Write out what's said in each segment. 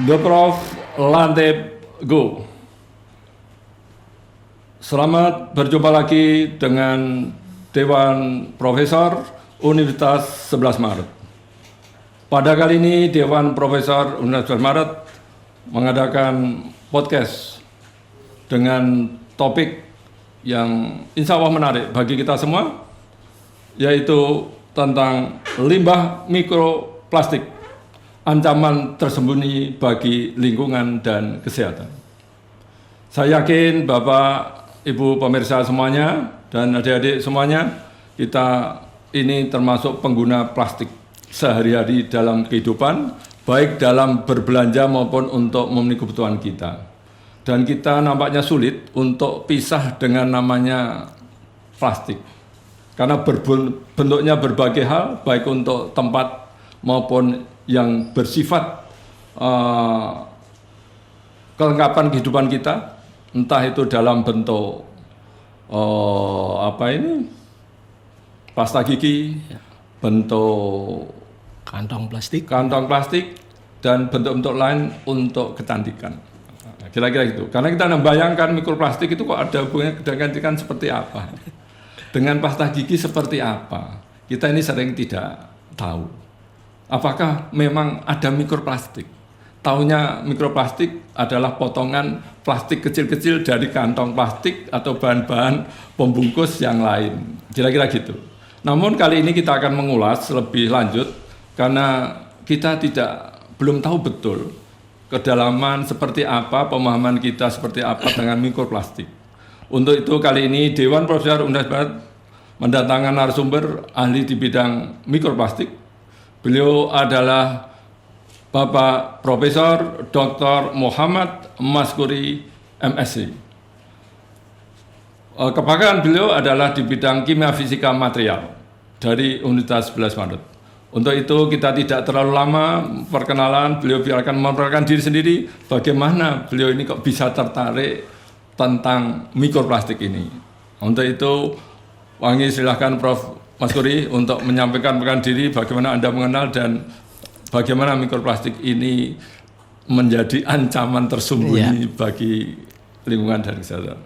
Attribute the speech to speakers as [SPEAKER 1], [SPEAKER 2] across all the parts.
[SPEAKER 1] The Prof Lantai Go. Selamat berjumpa lagi dengan Dewan Profesor Universitas 11 Maret. Pada kali ini Dewan Profesor Universitas 11 Maret mengadakan podcast dengan topik yang insya Allah menarik bagi kita semua, yaitu tentang limbah mikroplastik, ancaman tersembunyi bagi lingkungan dan kesehatan. Saya yakin Bapak, Ibu pemirsa semuanya, dan adik-adik semuanya, kita ini termasuk pengguna plastik sehari-hari dalam kehidupan, baik dalam berbelanja maupun untuk memenuhi kebutuhan kita. Dan kita nampaknya sulit untuk pisah dengan namanya plastik, karena bentuknya berbagai hal, baik untuk tempat maupun yang bersifat kelengkapan kehidupan kita, entah itu dalam bentuk pasta gigi, bentuk
[SPEAKER 2] kantong plastik, dan bentuk-bentuk lain untuk kecantikan. Kira-kira gitu. Karena kita membayangkan mikroplastik itu kok ada hubungannya dengan kecantikan seperti apa, dengan pasta gigi seperti apa. Kita ini sering tidak tahu. Apakah memang ada mikroplastik? Taunya mikroplastik adalah potongan plastik kecil-kecil dari kantong plastik atau bahan-bahan pembungkus yang lain. Kira-kira gitu. Namun kali ini kita akan mengulas lebih lanjut karena kita belum tahu betul kedalaman seperti apa, pemahaman kita seperti apa dengan mikroplastik. Untuk itu kali ini Dewan Profesor Universitas Barat mendatangkan narasumber ahli di bidang mikroplastik. Beliau adalah Bapak Profesor Dr. Muhammad Maskuri, MSc. Kepakaran beliau adalah di bidang kimia fisika material dari Universitas 11 Maret. Untuk itu kita tidak terlalu lama perkenalan, beliau akan memperkenalkan diri sendiri bagaimana beliau ini kok bisa tertarik tentang mikroplastik ini. Untuk itu, silahkan Prof. Maskuri untuk menyampaikan diri bagaimana Anda mengenal dan bagaimana mikroplastik ini menjadi ancaman tersembunyi bagi lingkungan dan kesehatan.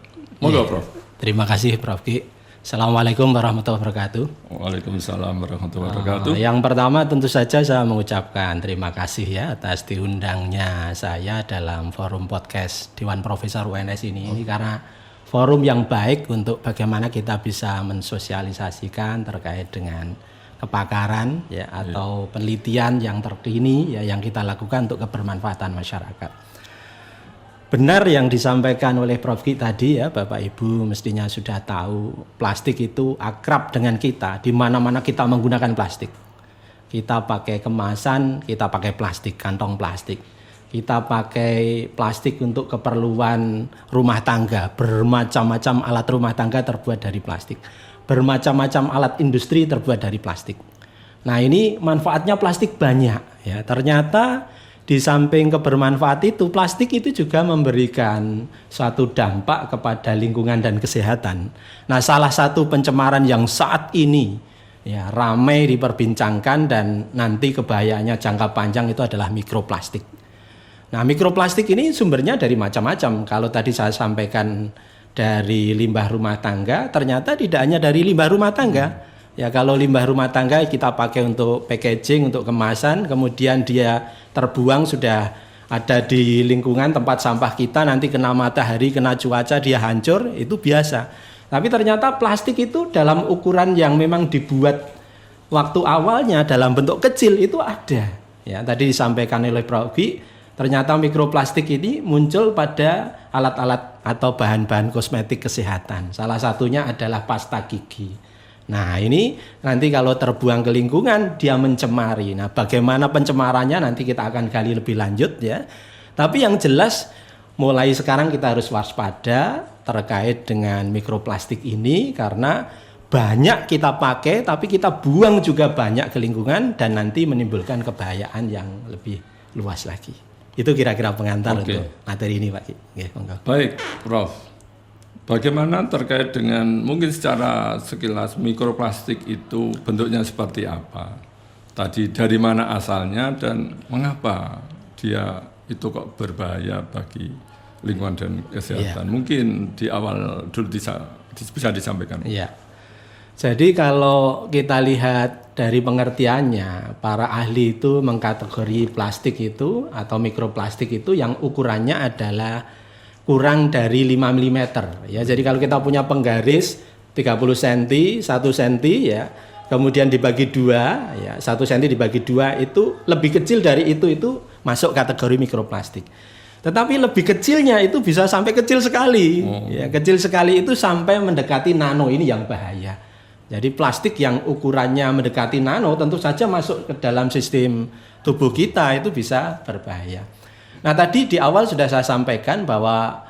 [SPEAKER 2] Monggo, Prof. Terima kasih, Prof. Ki. Assalamualaikum warahmatullahi wabarakatuh.
[SPEAKER 1] Waalaikumsalam warahmatullahi wabarakatuh.
[SPEAKER 2] Yang pertama tentu saja saya mengucapkan terima kasih ya atas diundangnya saya dalam forum podcast Dewan Profesor UNS ini karena forum yang baik untuk bagaimana kita bisa mensosialisasikan terkait dengan kepakaran ya atau penelitian yang terkini ya yang kita lakukan untuk kebermanfaatan masyarakat. Benar yang disampaikan oleh Prof. Ki tadi ya, Bapak Ibu mestinya sudah tahu plastik itu akrab dengan kita, di mana-mana kita menggunakan plastik. Kita pakai kemasan, kita pakai plastik, kantong plastik. Kita pakai plastik untuk keperluan rumah tangga, bermacam-macam alat rumah tangga terbuat dari plastik. Bermacam-macam alat industri terbuat dari plastik. Nah, ini manfaatnya plastik banyak ya. Ternyata di samping kebermanfaat itu, plastik itu juga memberikan suatu dampak kepada lingkungan dan kesehatan. Nah, salah satu pencemaran yang saat ini ya ramai diperbincangkan dan nanti kebahayaannya jangka panjang itu adalah mikroplastik. Nah, mikroplastik ini sumbernya dari macam-macam. Kalau tadi saya sampaikan dari limbah rumah tangga, ternyata tidak hanya dari limbah rumah tangga. Ya, kalau limbah rumah tangga kita pakai untuk packaging, untuk kemasan, kemudian dia terbuang sudah ada di lingkungan tempat sampah kita, nanti kena matahari, kena cuaca, dia hancur, itu biasa. Tapi ternyata plastik itu dalam ukuran yang memang dibuat waktu awalnya dalam bentuk kecil itu ada. Ya, tadi disampaikan oleh Prof. Ki, ternyata mikroplastik ini muncul pada alat-alat atau bahan-bahan kosmetik kesehatan. Salah satunya adalah pasta gigi. Nah, ini nanti kalau terbuang ke lingkungan dia mencemari. Nah, bagaimana pencemarannya nanti kita akan gali lebih lanjut ya. Tapi yang jelas mulai sekarang kita harus waspada terkait dengan mikroplastik ini karena banyak kita pakai tapi kita buang juga banyak ke lingkungan dan nanti menimbulkan kebahayaan yang lebih luas lagi. Itu kira-kira pengantar untuk materi ini, Pak.
[SPEAKER 1] Baik, Prof. Bagaimana terkait dengan mungkin secara sekilas mikroplastik itu bentuknya seperti apa? Tadi dari mana asalnya dan mengapa dia itu kok berbahaya bagi lingkungan dan kesehatan. Mungkin di awal dulu bisa disampaikan.
[SPEAKER 2] Iya. Jadi kalau kita lihat dari pengertiannya, para ahli itu mengkategori plastik itu atau mikroplastik itu yang ukurannya adalah kurang dari 5 mm ya. Jadi kalau kita punya penggaris 30 cm, 1 cm ya, kemudian dibagi 2 ya, 1 cm dibagi 2 itu lebih kecil dari itu masuk kategori mikroplastik. Tetapi lebih kecilnya itu bisa sampai kecil sekali. Ya, kecil sekali itu sampai mendekati nano, ini yang bahaya. Jadi plastik yang ukurannya mendekati nano tentu saja masuk ke dalam sistem tubuh kita itu bisa berbahaya. Nah tadi di awal sudah saya sampaikan bahwa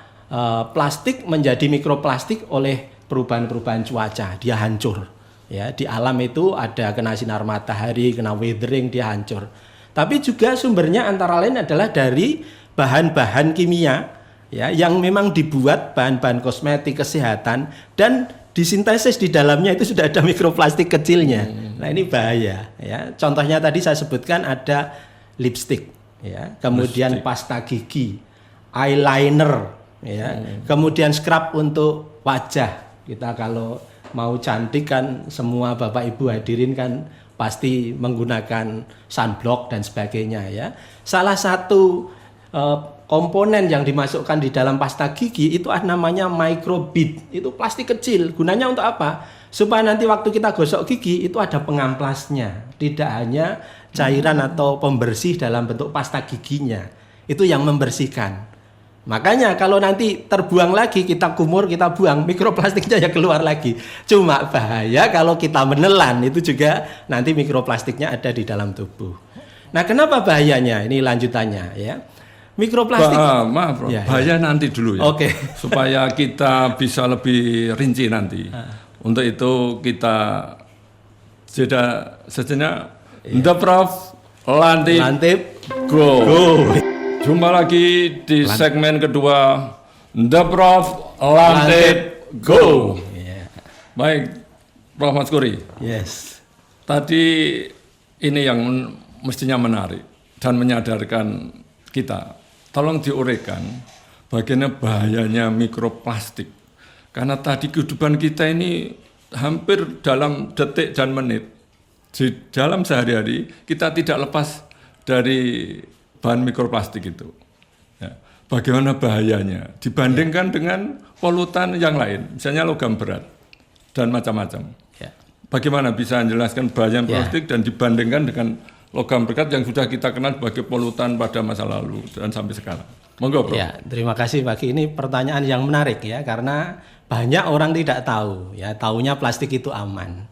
[SPEAKER 2] plastik menjadi mikroplastik oleh perubahan-perubahan cuaca, dia hancur. Ya, di alam itu ada kena sinar matahari, kena weathering, dia hancur. Tapi juga sumbernya antara lain adalah dari bahan-bahan kimia ya, yang memang dibuat bahan-bahan kosmetik, kesehatan, dan disintesis di dalamnya itu sudah ada mikroplastik kecilnya. Nah ini bahaya ya. Contohnya tadi saya sebutkan ada lipstick ya, kemudian pasta gigi, eyeliner ya, kemudian scrub untuk wajah. Kita kalau mau cantik kan semua Bapak Ibu hadirin kan pasti menggunakan sunblock dan sebagainya ya. Salah satu komponen yang dimasukkan di dalam pasta gigi itu namanya microbead. Itu plastik kecil. Gunanya untuk apa? Supaya nanti waktu kita gosok gigi itu ada pengamplasnya. Tidak hanya cairan atau pembersih dalam bentuk pasta giginya. Itu yang membersihkan. Makanya kalau nanti terbuang lagi, kita kumur, kita buang, mikroplastiknya ya keluar lagi. Cuma bahaya kalau kita menelan, itu juga nanti mikroplastiknya ada di dalam tubuh. Nah kenapa bahayanya? Ini lanjutannya ya. Mikroplastik.
[SPEAKER 1] Maaf, Bro. Bahaya nanti dulu ya.
[SPEAKER 2] Oke.
[SPEAKER 1] Supaya kita bisa lebih rinci nanti. Untuk itu kita jeda sejenak. The Prof. Lantip. Go. Jumpa lagi di segmen kedua. The Prof. Lantip. Go. Baik, Prof. Maskuri.
[SPEAKER 2] Yes.
[SPEAKER 1] Tadi ini yang mestinya menarik dan menyadarkan kita. Tolong diuraikan bagaimana bahayanya mikroplastik. Karena tadi kehidupan kita ini hampir dalam detik dan menit. Di dalam sehari-hari kita tidak lepas dari bahan mikroplastik itu. Ya. Bagaimana bahayanya dibandingkan dengan polutan yang lain, misalnya logam berat dan macam-macam.
[SPEAKER 2] Ya.
[SPEAKER 1] Bagaimana bisa menjelaskan bahaya plastik dan dibandingkan dengan logam berat yang sudah kita kenal sebagai polutan pada masa lalu dan sampai sekarang. Monggo, Bro.
[SPEAKER 2] Ya, terima kasih Pak. Ini pertanyaan yang menarik ya, karena banyak orang tidak tahu ya, taunya plastik itu aman.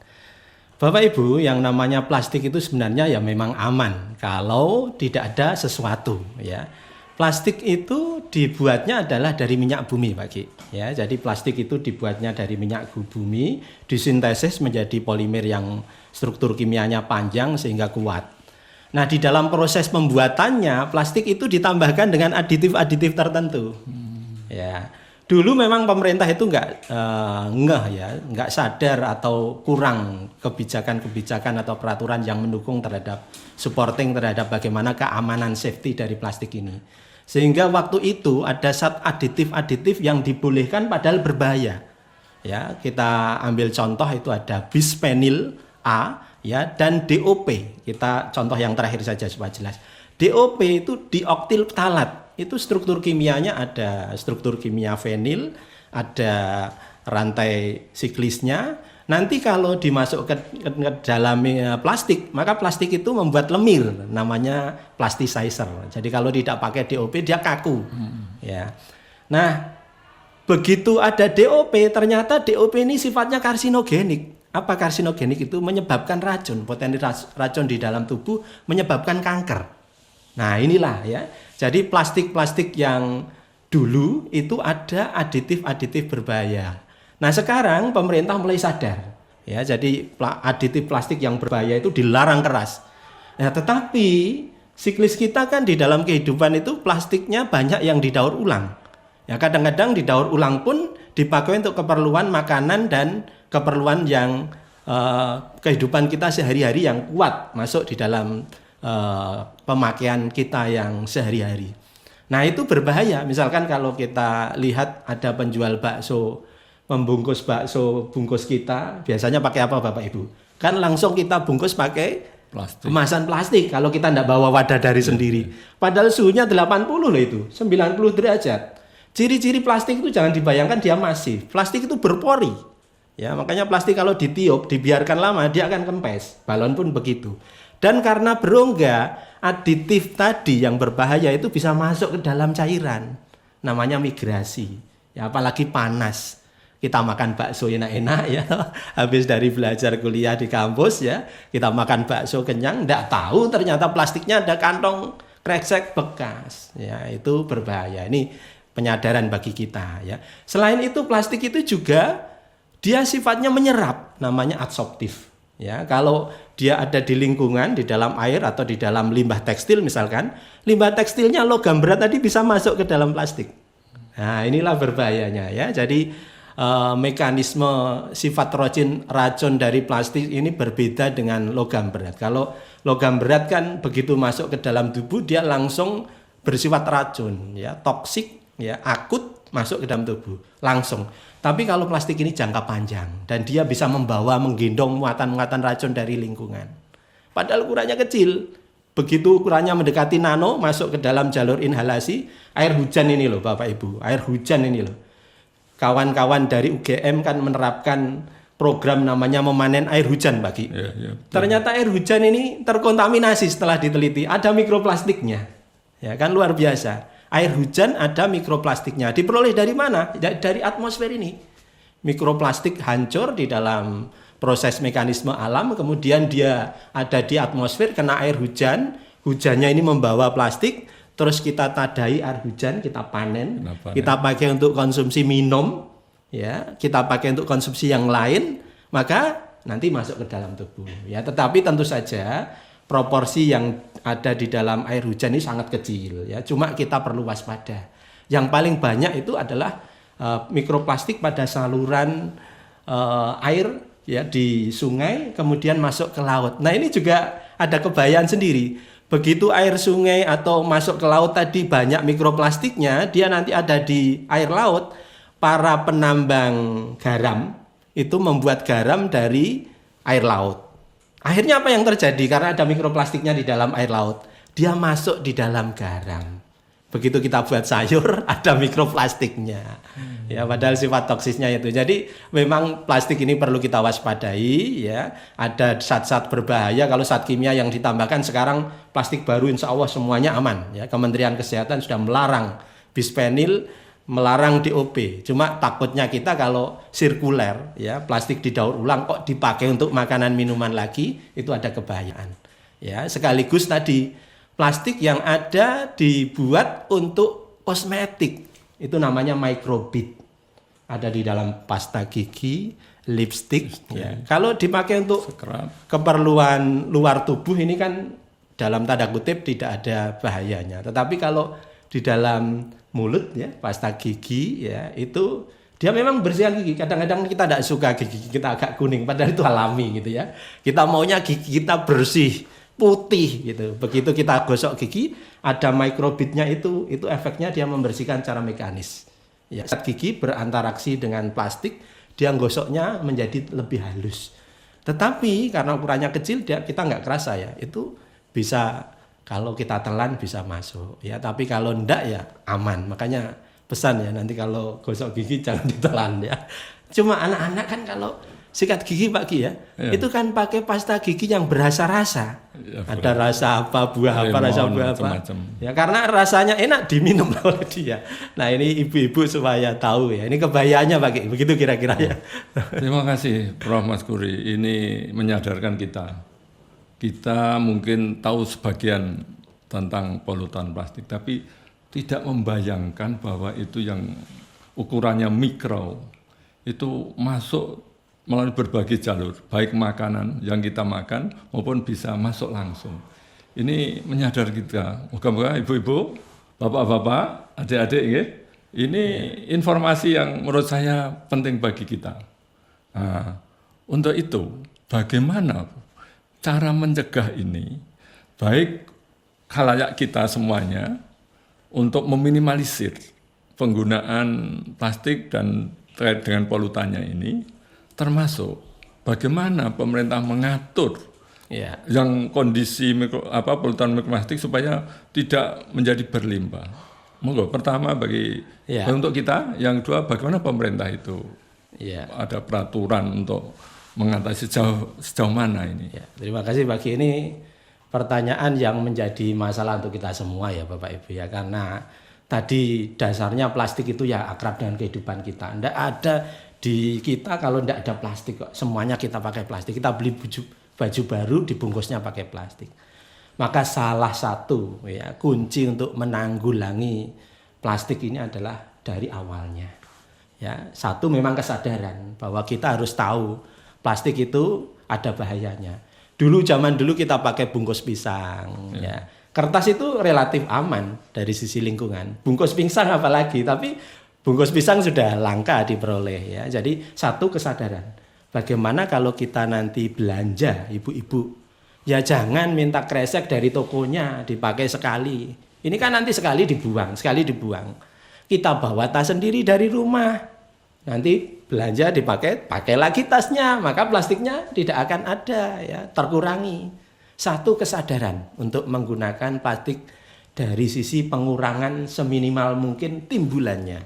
[SPEAKER 2] Bapak Ibu, yang namanya plastik itu sebenarnya ya memang aman kalau tidak ada sesuatu ya. Plastik itu dibuatnya adalah dari minyak bumi, Pak Ki. Ya, jadi plastik itu dibuatnya dari minyak bumi, disintesis menjadi polimer yang struktur kimianya panjang sehingga kuat. Nah, di dalam proses pembuatannya, plastik itu ditambahkan dengan aditif-aditif tertentu. Ya, dulu memang pemerintah itu nggak sadar atau kurang kebijakan-kebijakan atau peraturan yang mendukung terhadap supporting terhadap bagaimana keamanan safety dari plastik ini. Sehingga waktu itu ada aditif-aditif yang dibolehkan padahal berbahaya. Ya, kita ambil contoh itu ada bisphenol A ya dan DOP. Kita contoh yang terakhir saja supaya jelas. DOP itu dioktil ptalat. Itu struktur kimianya ada struktur kimia fenil, ada rantai siklisnya. Nanti kalau dimasuk ke dalam plastik, maka plastik itu membuat lemir, namanya plasticizer. Jadi kalau tidak pakai DOP dia kaku. Ya. Nah, begitu ada DOP, ternyata DOP ini sifatnya karsinogenik. Apa karsinogenik itu? Menyebabkan racun, potensi racun di dalam tubuh, menyebabkan kanker. Nah inilah ya, jadi plastik-plastik yang dulu itu ada aditif-aditif berbahaya. Nah sekarang pemerintah mulai sadar, ya jadi aditif plastik yang berbahaya itu dilarang keras. Nah tetapi siklis kita kan di dalam kehidupan itu plastiknya banyak yang didaur ulang. Ya kadang-kadang didaur ulang pun dipakai untuk keperluan makanan dan keperluan yang kehidupan kita sehari-hari yang kuat masuk di dalam pemakaian kita yang sehari-hari. Nah itu berbahaya. Misalkan kalau kita lihat ada penjual bakso, membungkus bakso bungkus kita, biasanya pakai apa Bapak Ibu? Kan langsung kita bungkus pakai
[SPEAKER 1] Plastik.
[SPEAKER 2] kemasan plastik kalau kita tidak bawa wadah dari sendiri. Padahal suhunya 80 loh itu, 90 derajat. Ciri-ciri plastik itu jangan dibayangkan dia masif. Plastik itu berpori. Ya, makanya plastik kalau ditiup, dibiarkan lama dia akan kempes. Balon pun begitu. Dan karena berongga, aditif tadi yang berbahaya itu bisa masuk ke dalam cairan. Namanya migrasi. Ya, apalagi panas. Kita makan bakso enak-enak ya. Habis dari belajar kuliah di kampus ya, kita makan bakso kenyang, enggak tahu ternyata plastiknya ada kantong kresek bekas. Ya, itu berbahaya. Ini penyadaran bagi kita ya. Selain itu plastik itu juga dia sifatnya menyerap, namanya adsorptif. Ya, kalau dia ada di lingkungan, di dalam air atau di dalam limbah tekstil misalkan, limbah tekstilnya logam berat tadi bisa masuk ke dalam plastik. Nah, inilah berbahayanya ya. Jadi mekanisme sifat racun dari plastik ini berbeda dengan logam berat. Kalau logam berat kan begitu masuk ke dalam tubuh dia langsung bersifat racun, ya, toksik, ya, akut masuk ke dalam tubuh langsung. Tapi kalau plastik ini jangka panjang dan dia bisa membawa menggendong muatan-muatan racun dari lingkungan. Padahal ukurannya kecil. Begitu ukurannya mendekati nano masuk ke dalam jalur inhalasi, air hujan ini loh Bapak Ibu, air hujan ini loh. Kawan-kawan dari UGM kan menerapkan program namanya memanen air hujan bagi. Ternyata air hujan ini terkontaminasi setelah diteliti, ada mikroplastiknya. Ya kan luar biasa. Air hujan ada mikroplastiknya. Diperoleh dari mana? Dari atmosfer ini. Mikroplastik hancur di dalam proses mekanisme alam, kemudian dia ada di atmosfer, kena air hujan, hujannya ini membawa plastik, terus kita tadai air hujan, kita panen, kita pakai untuk konsumsi minum, ya, kita pakai untuk konsumsi yang lain, maka nanti masuk ke dalam tubuh. Ya, tetapi tentu saja proporsi yang ada di dalam air hujan ini sangat kecil, ya. Cuma kita perlu waspada. Yang paling banyak itu adalah mikroplastik pada saluran air, ya, di sungai, kemudian masuk ke laut. Nah ini juga ada kebayaan sendiri. Begitu air sungai atau masuk ke laut tadi banyak mikroplastiknya, dia nanti ada di air laut. Para penambang garam itu membuat garam dari air laut. Akhirnya apa yang terjadi? Karena ada mikroplastiknya di dalam air laut, dia masuk di dalam garam. Begitu kita buat sayur, ada mikroplastiknya. Ya, padahal sifat toksisnya itu. Jadi memang plastik ini perlu kita waspadai. Ya, ada zat-zat berbahaya. Kalau zat kimia yang ditambahkan sekarang plastik baru, insya Allah semuanya aman. Ya, Kementerian Kesehatan sudah melarang bisphenil, melarang DOP. Cuma takutnya kita kalau sirkuler, ya, plastik didaur ulang kok dipakai untuk makanan minuman lagi, itu ada kebahayaan. Ya, sekaligus tadi plastik yang ada dibuat untuk kosmetik, itu namanya microbit. Ada di dalam pasta gigi, lipstick. Ya. Kalau dipakai untuk keperluan luar tubuh ini kan dalam tanda kutip tidak ada bahayanya. Tetapi kalau di dalam mulut, ya, pasta gigi, ya, itu dia memang bersihkan gigi. Kadang-kadang kita tidak suka gigi kita agak kuning, padahal itu alami gitu ya. Kita maunya gigi kita bersih, putih gitu. Begitu kita gosok gigi, ada mikrobitnya itu efeknya dia membersihkan secara mekanis. Ya, saat gigi berinteraksi dengan plastik, dia gosoknya menjadi lebih halus. Tetapi karena ukurannya kecil, kita nggak kerasa ya. Itu bisa, kalau kita telan bisa masuk, ya. Tapi kalau enggak ya aman. Makanya pesan ya, nanti kalau gosok gigi jangan ditelan ya. Cuma anak-anak kan kalau sikat gigi Pak Ki ya, itu kan pakai pasta gigi yang berasa-rasa. Ya, ada rasa apa, buah apa, rasa buah apa. Ya karena rasanya enak diminum oleh dia. Nah ini ibu-ibu supaya tahu ya. Ini kebahayaannya Pak Ki. Begitu kira-kira ya.
[SPEAKER 1] Terima kasih Prof. Maskuri. Ini menyadarkan kita. Kita mungkin tahu sebagian tentang polutan plastik, tapi tidak membayangkan bahwa itu yang ukurannya mikro, itu masuk melalui berbagai jalur, baik makanan yang kita makan maupun bisa masuk langsung. Ini menyadar kita. Moga-moga ibu-ibu, bapak-bapak, adik-adik, ya, ini informasi yang menurut saya penting bagi kita. Nah, untuk itu, bagaimana cara mencegah ini, baik khalayak kita semuanya, untuk meminimalisir penggunaan plastik dan terkait dengan polutannya ini, termasuk bagaimana pemerintah mengatur
[SPEAKER 2] Ya.
[SPEAKER 1] yang kondisi polutan mikroplastik supaya tidak menjadi berlimpah. Monggo, pertama untuk kita, yang kedua bagaimana pemerintah itu ada peraturan untuk mengatasi sejauh mana ini.
[SPEAKER 2] Ya, terima kasih bagi ini pertanyaan yang menjadi masalah untuk kita semua ya Bapak Ibu ya, karena tadi dasarnya plastik itu ya akrab dengan kehidupan kita. Tidak ada di kita kalau tidak ada plastik kok. Semuanya kita pakai plastik. Kita beli baju baru dibungkusnya pakai plastik. Maka salah satu ya kunci untuk menanggulangi plastik ini adalah dari awalnya. Ya, satu memang kesadaran bahwa kita harus tahu plastik itu ada bahayanya. Zaman dulu kita pakai bungkus pisang ya. Kertas itu relatif aman dari sisi lingkungan. Bungkus pisang apalagi, tapi bungkus pisang sudah langka diperoleh ya. Jadi satu kesadaran. Bagaimana kalau kita nanti belanja ibu-ibu, ya jangan minta kresek dari tokonya dipakai sekali. Ini kan nanti sekali dibuang. Kita bawa tas sendiri dari rumah. Nanti belanja pakai lagi tasnya, maka plastiknya tidak akan ada ya, terkurangi. Satu kesadaran untuk menggunakan plastik dari sisi pengurangan seminimal mungkin timbulannya.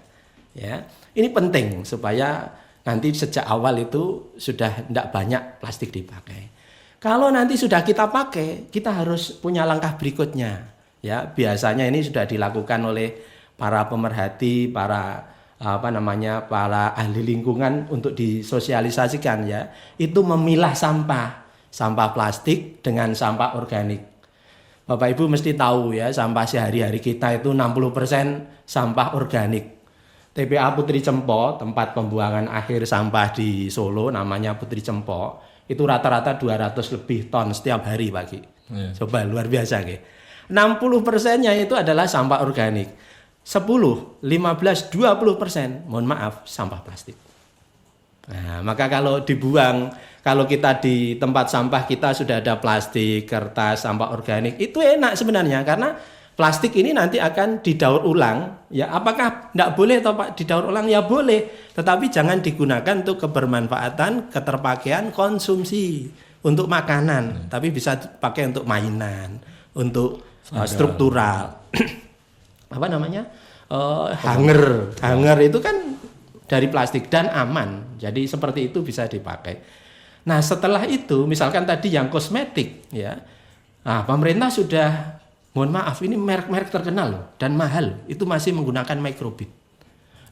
[SPEAKER 2] Ya, ini penting supaya nanti sejak awal itu sudah tidak banyak plastik dipakai. Kalau nanti sudah kita pakai, kita harus punya langkah berikutnya. Ya, biasanya ini sudah dilakukan oleh para pemerhati, para ahli lingkungan untuk disosialisasikan ya. Itu memilah sampah plastik dengan sampah organik. Bapak Ibu mesti tahu ya, sampah sehari-hari kita itu 60% sampah organik. TPA Putri Cempo, tempat pembuangan akhir sampah di Solo, namanya Putri Cempo, itu rata-rata 200 lebih ton setiap hari pagi. Coba luar biasa ke. 60%-nya itu adalah sampah organik. 10, 15, 20%, mohon maaf, sampah plastik. Nah, maka kalau dibuang, kalau kita di tempat sampah kita sudah ada plastik, kertas, sampah organik, itu enak sebenarnya karena plastik ini nanti akan didaur ulang. Ya, apakah tidak boleh atau Pak didaur ulang? Ya boleh, tetapi jangan digunakan untuk kebermanfaatan, keterpakaian, konsumsi untuk makanan, tapi bisa pakai untuk mainan, untuk struktural. Hanger itu kan dari plastik dan aman. Jadi seperti itu bisa dipakai. Nah, setelah itu misalkan tadi yang kosmetik ya. Nah, pemerintah sudah, mohon maaf, ini merek-merek terkenal loh dan mahal, itu masih menggunakan microbit.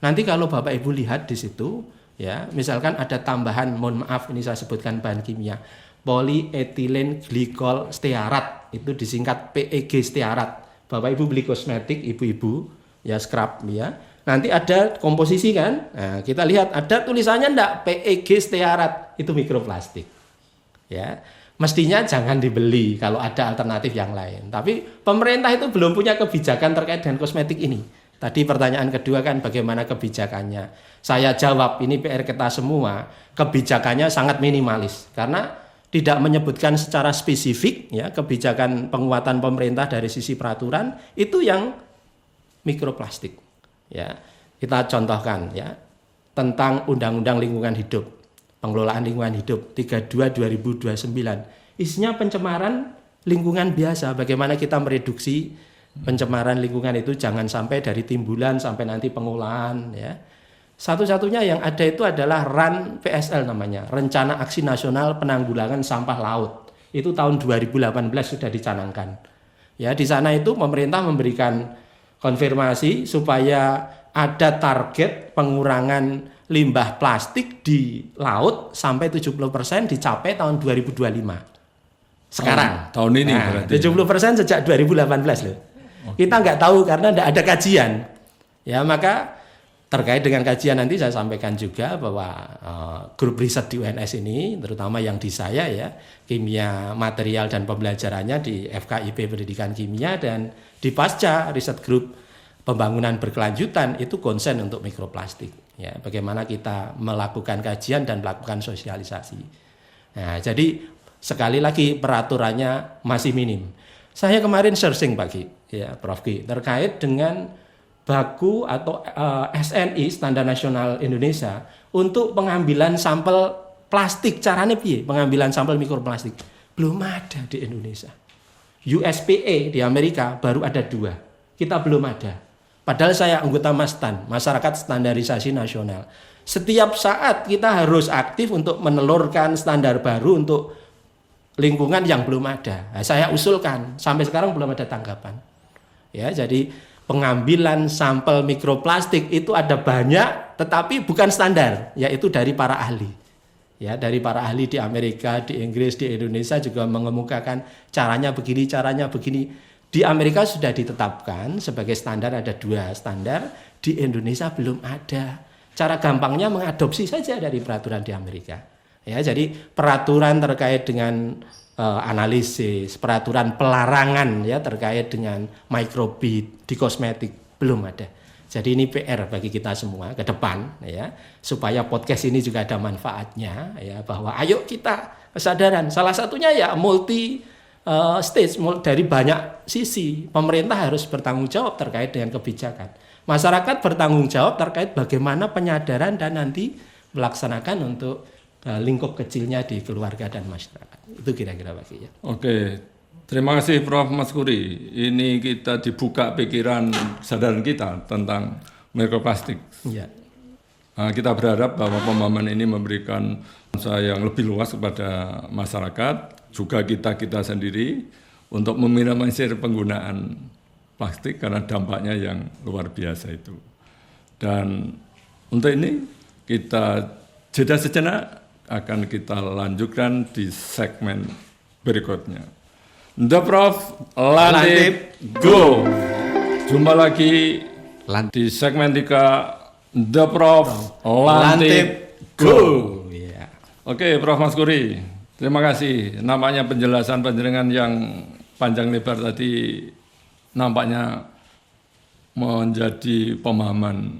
[SPEAKER 2] Nanti kalau Bapak Ibu lihat di situ ya, misalkan ada tambahan, mohon maaf ini saya sebutkan bahan kimia, polyethylene glycol stearat, itu disingkat PEG stearat. Bapak Ibu beli kosmetik, ibu-ibu ya scrub ya. Nanti ada komposisi kan? Nah, kita lihat ada tulisannya enggak PEG stearat, itu mikroplastik. Ya. Mestinya jangan dibeli kalau ada alternatif yang lain. Tapi pemerintah itu belum punya kebijakan terkait dengan kosmetik ini. Tadi pertanyaan kedua kan bagaimana kebijakannya? Saya jawab ini PR kita semua, kebijakannya sangat minimalis karena tidak menyebutkan secara spesifik ya kebijakan penguatan pemerintah dari sisi peraturan itu yang mikroplastik. Ya, kita contohkan ya tentang Undang-Undang Lingkungan Hidup, Pengelolaan Lingkungan Hidup 32/2029. Isinya pencemaran lingkungan biasa, bagaimana kita mereduksi pencemaran lingkungan itu jangan sampai dari timbulan sampai nanti pengolahan ya. Satu-satunya yang ada itu adalah RAN PSL namanya, Rencana Aksi Nasional Penanggulangan Sampah Laut. Itu tahun 2018 sudah dicanangkan. Ya, di sana itu pemerintah memberikan konfirmasi supaya ada target pengurangan limbah plastik di laut sampai 70% dicapai tahun 2025. Sekarang.
[SPEAKER 1] Tahun ini berarti.
[SPEAKER 2] 70% sejak 2018 loh. Kita nggak tahu karena nggak ada kajian. Ya, maka terkait dengan kajian nanti saya sampaikan juga bahwa grup riset di UNS ini, terutama yang di saya ya, kimia material dan pembelajarannya di FKIP Pendidikan Kimia dan di Pasca Riset Grup Pembangunan Berkelanjutan itu konsen untuk mikroplastik. Ya, bagaimana kita melakukan kajian dan melakukan sosialisasi. Nah, jadi sekali lagi peraturannya masih minim. Saya kemarin searching pagi ya Prof Ki, terkait dengan baku atau SNI Standar Nasional Indonesia untuk pengambilan sampel plastik. Caranya piye? Pengambilan sampel mikroplastik belum ada di Indonesia. USPA di Amerika baru ada 2. Kita belum ada. Padahal saya anggota MASTAN, Masyarakat Standarisasi Nasional. Setiap saat kita harus aktif untuk menelurkan standar baru untuk lingkungan yang belum ada. Nah, saya usulkan, sampai sekarang belum ada tanggapan. Ya, jadi pengambilan sampel mikroplastik itu ada banyak, tetapi bukan standar, yaitu dari para ahli. Ya, dari para ahli di Amerika, di Inggris, di Indonesia juga mengemukakan caranya begini. Di Amerika sudah ditetapkan sebagai standar, ada 2 standar, di Indonesia belum ada. Cara gampangnya mengadopsi saja dari peraturan di Amerika. Ya, jadi peraturan terkait dengan analisis, peraturan pelarangan ya terkait dengan microbit di kosmetik belum ada. Jadi ini PR bagi kita semua ke depan ya, supaya podcast ini juga ada manfaatnya ya, bahwa ayo kita kesadaran. Salah satunya ya multi stage, dari banyak sisi. Pemerintah harus bertanggung jawab terkait dengan kebijakan. Masyarakat bertanggung jawab terkait bagaimana penyadaran dan nanti melaksanakan untuk lingkup kecilnya di keluarga dan masyarakat. Itu kira-kira Pak Ki ya.
[SPEAKER 1] Oke, terima kasih Prof. Maskuri. Ini kita dibuka pikiran kesadaran kita tentang mikroplastik.
[SPEAKER 2] Ya.
[SPEAKER 1] Nah, kita berharap bahwa pemahaman ini memberikan usaha yang lebih luas kepada masyarakat, juga kita sendiri untuk meminimalisir penggunaan plastik karena dampaknya yang luar biasa itu. Dan untuk ini kita jeda sejenak, akan kita lanjutkan di segmen berikutnya. The Prof. Lantip Go. Jumpa lagi di segmen 3 The Prof. Lantip Go.
[SPEAKER 2] Ya.
[SPEAKER 1] Oke, Prof. Maskuri, terima kasih. Nampaknya penjelasan panjenengan yang panjang lebar tadi nampaknya menjadi pemahaman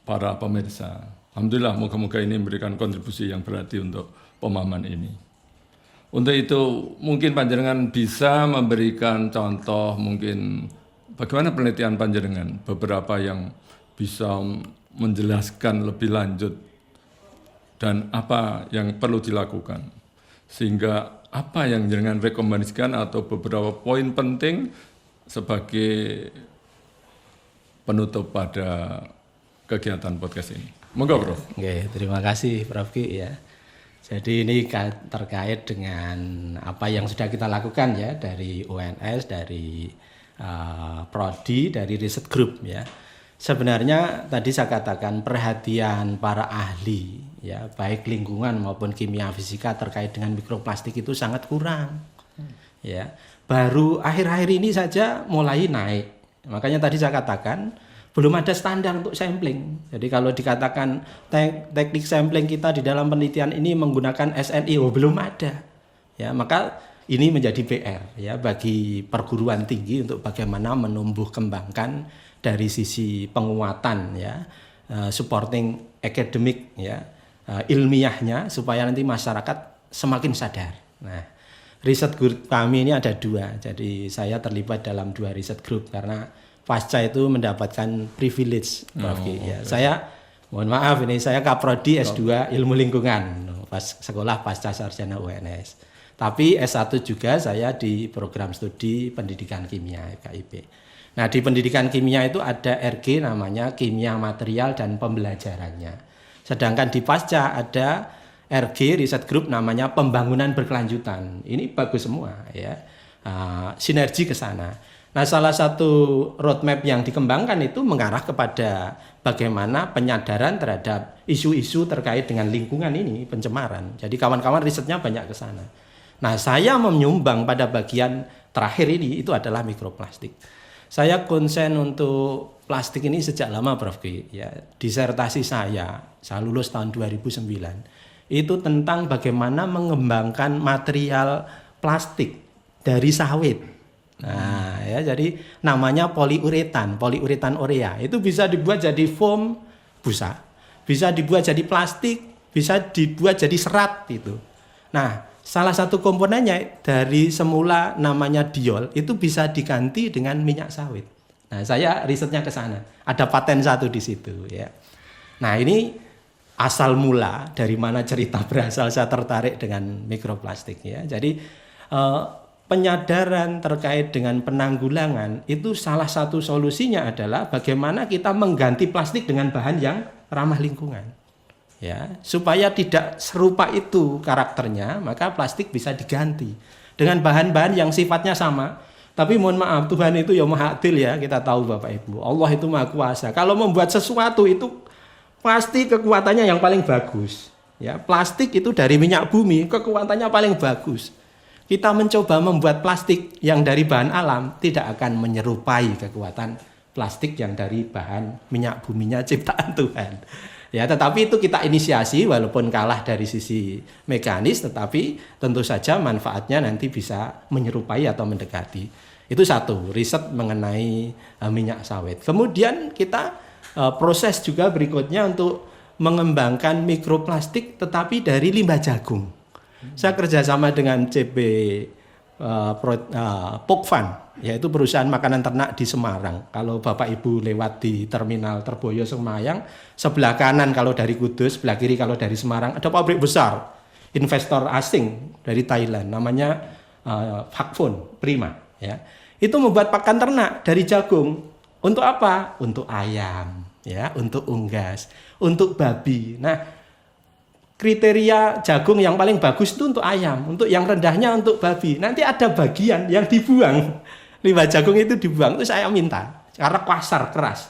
[SPEAKER 1] para pemirsa. Alhamdulillah, moga-moga ini memberikan kontribusi yang berarti untuk pemahaman ini. Untuk itu, mungkin panjenengan bisa memberikan contoh, mungkin bagaimana penelitian panjenengan, beberapa yang bisa menjelaskan lebih lanjut dan apa yang perlu dilakukan. Sehingga apa yang jenengan rekomendasikan atau beberapa poin penting sebagai penutup pada kegiatan podcast ini. Moga Prof.
[SPEAKER 2] Oke, terima kasih Prof Ki ya. Jadi ini terkait dengan apa yang sudah kita lakukan ya dari UNS, dari Prodi, dari Riset Group ya. Sebenarnya tadi saya katakan perhatian para ahli ya, baik lingkungan maupun kimia fisika terkait dengan mikroplastik itu sangat kurang. Ya. Baru akhir-akhir ini saja mulai naik. Makanya tadi saya katakan belum ada standar untuk sampling. Jadi kalau dikatakan teknik sampling kita di dalam penelitian ini menggunakan SNI, belum ada. Ya, maka ini menjadi PR ya bagi perguruan tinggi untuk bagaimana menumbuh kembangkan dari sisi penguatan ya, supporting akademik ya, ilmiahnya supaya nanti masyarakat semakin sadar. Nah, riset group kami ini ada 2. Jadi saya terlibat dalam 2 riset group karena pasca itu mendapatkan privilege, Prof. Ya. Saya mohon maaf ini saya Kaprodi S2 Ilmu Lingkungan, sekolah pasca sarjana UNS. Tapi S1 juga saya di program studi pendidikan kimia KIP. Nah, di pendidikan kimia itu ada RG namanya kimia material dan pembelajarannya. Sedangkan di pasca ada RG riset group namanya pembangunan berkelanjutan. Ini bagus semua ya. Sinergi ke sana. Nah, salah satu roadmap yang dikembangkan itu mengarah kepada bagaimana penyadaran terhadap isu-isu terkait dengan lingkungan ini, pencemaran. Jadi kawan-kawan risetnya banyak ke sana. Nah, saya menyumbang pada bagian terakhir ini itu adalah mikroplastik. Saya konsen untuk plastik ini sejak lama, Prof. Ki. Ya, disertasi saya lulus tahun 2009. Itu tentang bagaimana mengembangkan material plastik dari sawit. Nah, ya jadi namanya poliuretan urea. Itu bisa dibuat jadi foam busa, bisa dibuat jadi plastik, bisa dibuat jadi serat itu. Nah, salah satu komponennya dari semula namanya diol itu bisa diganti dengan minyak sawit. Nah, saya risetnya ke sana. Ada paten satu di situ ya. Nah, ini asal mula dari mana cerita berasal saya tertarik dengan mikroplastik ya. Jadi penyadaran terkait dengan penanggulangan itu salah satu solusinya adalah bagaimana kita mengganti plastik dengan bahan yang ramah lingkungan. Ya, supaya tidak serupa itu karakternya, maka plastik bisa diganti dengan bahan-bahan yang sifatnya sama. Tapi mohon maaf, Tuhan itu ya Maha Adil ya, kita tahu Bapak Ibu. Allah itu Maha Kuasa. Kalau membuat sesuatu itu pasti kekuatannya yang paling bagus. Ya, plastik itu dari minyak bumi, kekuatannya paling bagus. Kita mencoba membuat plastik yang dari bahan alam tidak akan menyerupai kekuatan plastik yang dari bahan minyak buminya ciptaan Tuhan. Ya, tetapi itu kita inisiasi walaupun kalah dari sisi mekanis, tetapi tentu saja manfaatnya nanti bisa menyerupai atau mendekati. Itu satu, riset mengenai minyak sawit. Kemudian kita proses juga berikutnya untuk mengembangkan mikroplastik tetapi dari limbah jagung. Saya kerjasama dengan CB Pokvan, yaitu perusahaan makanan ternak di Semarang. Kalau Bapak Ibu lewat di terminal Terboyo Semayang, sebelah kanan kalau dari Kudus, sebelah kiri kalau dari Semarang, ada pabrik besar, investor asing dari Thailand, namanya Hakfon Prima. Ya. Itu membuat pakan ternak dari jagung. Untuk apa? Untuk ayam, ya, untuk unggas, untuk babi. Nah, kriteria jagung yang paling bagus itu untuk ayam, untuk yang rendahnya untuk babi. Nanti ada bagian yang dibuang, limbah jagung itu dibuang, itu saya minta karena kasar keras.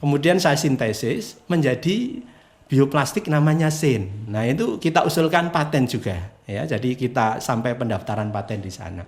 [SPEAKER 2] Kemudian saya sintesis menjadi bioplastik namanya SEN. Nah, itu kita usulkan paten juga, ya. Jadi kita sampai pendaftaran paten di sana.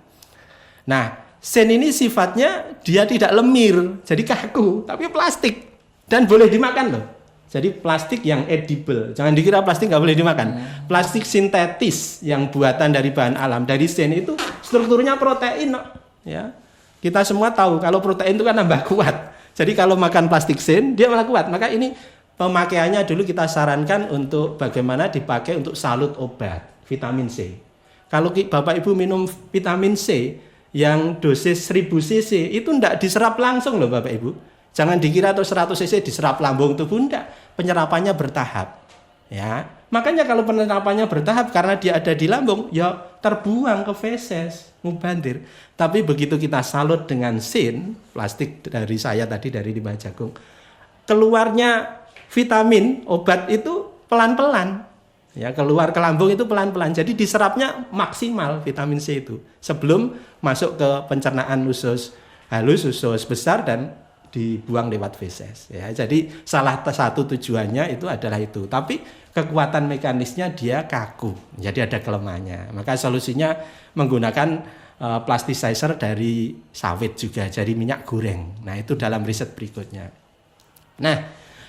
[SPEAKER 2] Nah, SEN ini sifatnya dia tidak lemir, jadi kaku, tapi plastik dan boleh dimakan loh. Jadi plastik yang edible, jangan dikira plastik nggak boleh dimakan. Plastik sintetis yang buatan dari bahan alam, dari SEN itu strukturnya protein, ya. Kita semua tahu kalau protein itu kan nambah kuat. Jadi kalau makan plastik SEN dia malah kuat. Maka ini pemakaiannya dulu kita sarankan untuk bagaimana dipakai untuk salut obat vitamin C. Kalau Bapak Ibu minum vitamin C yang dosis 1000 cc itu enggak diserap langsung loh Bapak Ibu. Jangan dikira tuh 100 cc diserap lambung tubuh, enggak. Penyerapannya bertahap. Ya. Makanya kalau penyerapannya bertahap karena dia ada di lambung, ya terbuang ke feses, mubandir. Tapi begitu kita salut dengan SEN, plastik dari saya tadi dari limbah jagung, keluarnya vitamin, obat itu pelan-pelan. Ya, keluar ke lambung itu pelan-pelan. Jadi diserapnya maksimal vitamin C itu sebelum masuk ke pencernaan usus halus, usus besar dan dibuang lewat feses. Ya, jadi salah satu tujuannya itu adalah itu. Tapi kekuatan mekanisnya dia kaku. Jadi ada kelemahannya. Maka solusinya menggunakan plasticizer dari sawit juga, dari minyak goreng. Nah, itu dalam riset berikutnya. Nah,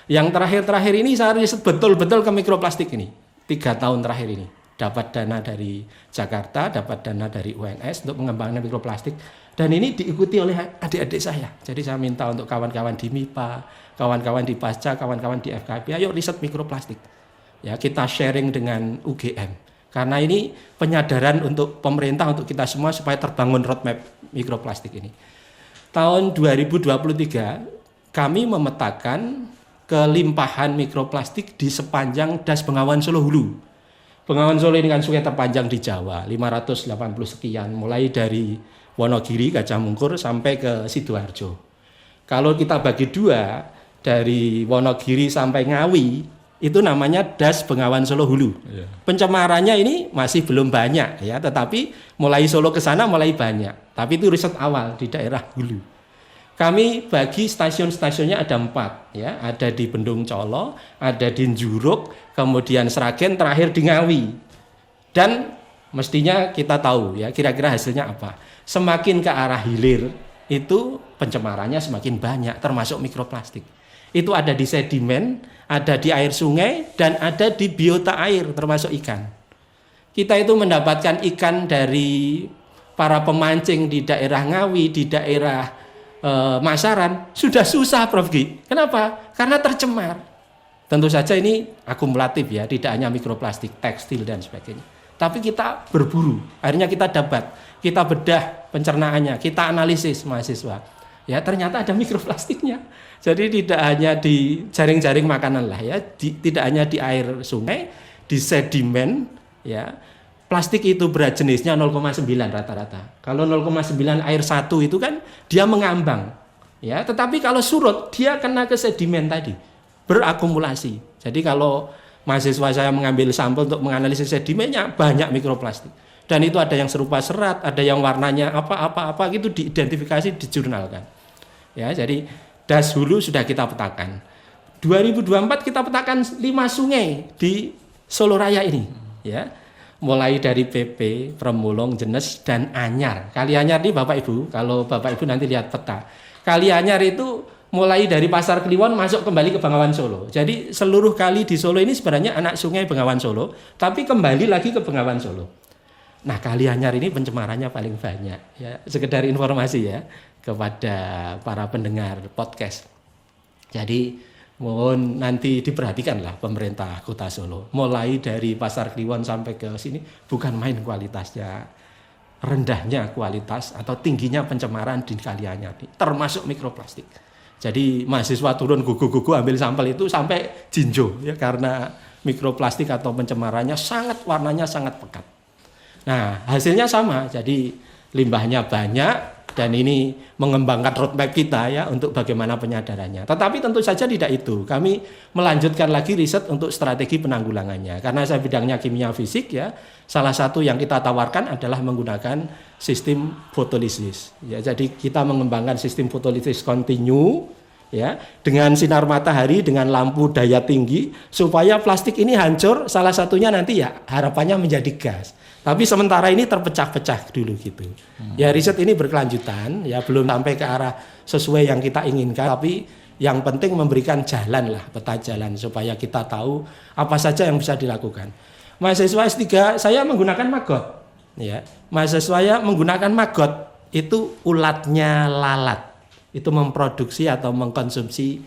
[SPEAKER 2] yang terakhir-terakhir ini saya riset betul-betul ke mikroplastik ini. 3 tahun terakhir ini. Dapat dana dari Jakarta, dapat dana dari UNS untuk mengembangkan mikroplastik. Dan ini diikuti oleh adik-adik saya. Jadi saya minta untuk kawan-kawan di MIPA, kawan-kawan di Pasca, kawan-kawan di FKP, ayo riset mikroplastik. Ya, kita sharing dengan UGM. Karena ini penyadaran untuk pemerintah, untuk kita semua supaya terbangun roadmap mikroplastik ini. Tahun 2023 kami memetakan kelimpahan mikroplastik di sepanjang Das Bengawan Solo Hulu. Bengawan Solo ini kan sungai terpanjang di Jawa, 580 sekian, mulai dari Wonogiri, Gajah Mungkur sampai ke Sidoarjo. Kalau kita bagi 2, dari Wonogiri sampai Ngawi, itu namanya Das Bengawan Solo Hulu. Pencemarannya ini masih belum banyak ya, tetapi mulai Solo ke sana mulai banyak. Tapi itu riset awal di daerah hulu. Kami bagi stasiun-stasiunnya ada 4 ya, ada di Bendung Colo, ada di Njuruk, kemudian Sragen, terakhir di Ngawi. Dan mestinya kita tahu ya kira-kira hasilnya apa. Semakin ke arah hilir itu pencemarannya semakin banyak, termasuk mikroplastik. Itu ada di sedimen, ada di air sungai, dan ada di biota air termasuk ikan. Kita itu mendapatkan ikan dari para pemancing di daerah Ngawi, di daerah Masaran, sudah susah Prof. Gi. Kenapa? Karena tercemar. Tentu saja ini akumulatif ya, tidak hanya mikroplastik, tekstil dan sebagainya. Tapi kita berburu, akhirnya kita dapat, kita bedah pencernaannya, kita analisis mahasiswa. Ya ternyata ada mikroplastiknya. Jadi tidak hanya di jaring-jaring makanan lah ya, tidak hanya di air sungai, di sedimen ya. Plastik itu berat jenisnya 0,9 rata-rata. Kalau 0,9 air 1 itu kan dia mengambang. Ya, tetapi kalau surut dia kena ke sedimen tadi, berakumulasi. Jadi kalau mahasiswa saya mengambil sampel untuk menganalisis sedimennya banyak mikroplastik. Dan itu ada yang serupa serat, ada yang warnanya apa gitu diidentifikasi, dijurnalkan. Ya, jadi das hulu sudah kita petakan. 2024 kita petakan 5 sungai di Solo Raya ini, ya. Mulai dari PP, Premulung, Jenes, dan Anyar. Kali Anyar ini Bapak Ibu, kalau Bapak Ibu nanti lihat peta. Kali Anyar itu mulai dari Pasar Kliwon masuk kembali ke Bengawan Solo. Jadi seluruh kali di Solo ini sebenarnya anak sungai Bengawan Solo, tapi kembali lagi ke Bengawan Solo. Nah, Kali Anyar ini pencemarannya paling banyak. Ya, sekedar informasi ya kepada para pendengar podcast. Jadi mohon nanti diperhatikanlah pemerintah Kota Solo. Mulai dari Pasar Kliwon sampai ke sini bukan main kualitasnya, rendahnya kualitas atau tingginya pencemaran di Kali Anyar ini, termasuk mikroplastik. Jadi mahasiswa turun gugu-gugu ambil sampel itu sampai jinjo ya, karena mikroplastik atau pencemarannya warnanya sangat pekat. Nah, hasilnya sama. Jadi limbahnya banyak. Dan ini mengembangkan roadmap kita ya untuk bagaimana penyadarannya. Tetapi tentu saja tidak itu. Kami melanjutkan lagi riset untuk strategi penanggulangannya. Karena saya bidangnya kimia fisik ya, salah satu yang kita tawarkan adalah menggunakan sistem fotolisis. Ya, jadi kita mengembangkan sistem fotolisis kontinu ya dengan sinar matahari dengan lampu daya tinggi supaya plastik ini hancur. Salah satunya nanti ya harapannya menjadi gas. Tapi sementara ini terpecah-pecah dulu gitu. Ya riset ini berkelanjutan, ya belum sampai ke arah sesuai yang kita inginkan. Tapi yang penting memberikan jalan lah, peta jalan supaya kita tahu apa saja yang bisa dilakukan. Mahasiswa S3 saya menggunakan maggot. Ya, mahasiswa saya menggunakan maggot itu ulatnya lalat. Itu memproduksi atau mengkonsumsi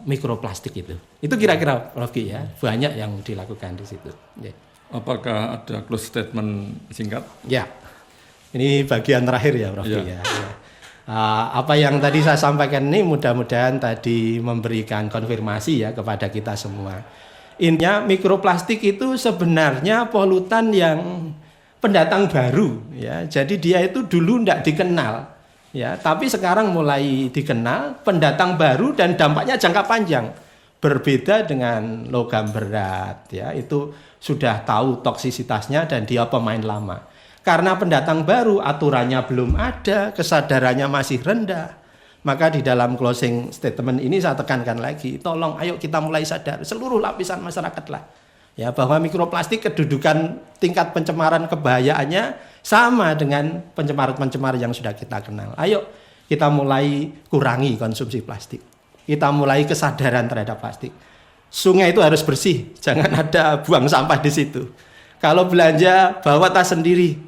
[SPEAKER 2] mikroplastik itu. Itu kira-kira Prof Ki ya, banyak yang dilakukan di situ. Ya.
[SPEAKER 1] Apakah ada close statement singkat?
[SPEAKER 2] Ya, ini bagian terakhir ya Prof. Ya. Apa yang tadi saya sampaikan ini mudah-mudahan tadi memberikan konfirmasi ya kepada kita semua. Intinya mikroplastik itu sebenarnya polutan yang pendatang baru ya. Jadi dia itu dulu tidak dikenal ya, tapi sekarang mulai dikenal, pendatang baru dan dampaknya jangka panjang. Berbeda dengan logam berat ya, itu sudah tahu toksisitasnya dan dia pemain lama. Karena pendatang baru aturannya belum ada, kesadarannya masih rendah. Maka di dalam closing statement ini saya tekankan lagi, tolong ayo kita mulai sadar seluruh lapisan masyarakat lah. Ya, bahwa mikroplastik kedudukan tingkat pencemaran kebahayaannya sama dengan pencemar-pencemar yang sudah kita kenal. Ayo kita mulai kurangi konsumsi plastik. Kita mulai kesadaran terhadap plastik. Sungai itu harus bersih, jangan ada buang sampah di situ. Kalau belanja bawa tas sendiri.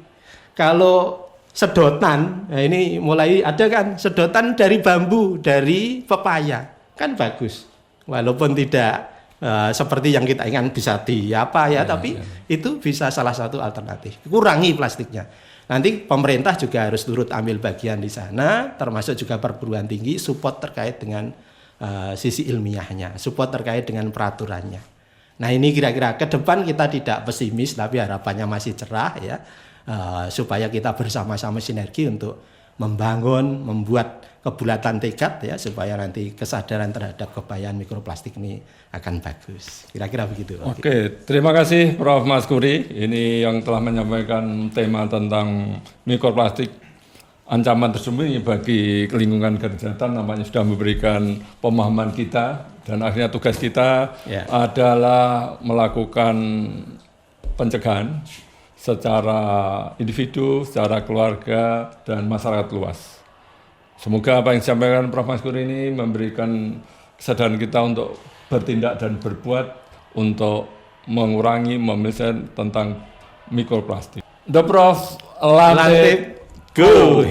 [SPEAKER 2] Kalau sedotan, nah ini mulai ada kan sedotan dari bambu, dari pepaya, kan bagus. Walaupun tidak seperti yang kita inginkan bisa tapi itu bisa salah satu alternatif. Kurangi plastiknya. Nanti pemerintah juga harus turut ambil bagian di sana, termasuk juga perguruan tinggi support terkait dengan sisi ilmiahnya, support terkait dengan peraturannya. Nah ini kira-kira ke depan kita tidak pesimis, tapi harapannya masih cerah ya, supaya kita bersama-sama sinergi untuk membuat kebulatan tekad ya, supaya nanti kesadaran terhadap kebahayaan mikroplastik ini akan bagus. Kira-kira begitu.
[SPEAKER 1] Oke, terima kasih Prof. Maskuri. Ini yang telah menyampaikan tema tentang mikroplastik. Ancaman tersembunyi bagi lingkungan kesehatan, namanya sudah memberikan pemahaman kita, dan akhirnya tugas kita adalah melakukan pencegahan secara individu, secara keluarga, dan masyarakat luas. Semoga apa yang disampaikan Prof. Maskuri ini memberikan kesadaran kita untuk bertindak dan berbuat untuk mengurangi, menyelesaikan tentang mikroplastik. The Prof. Lantik. Go!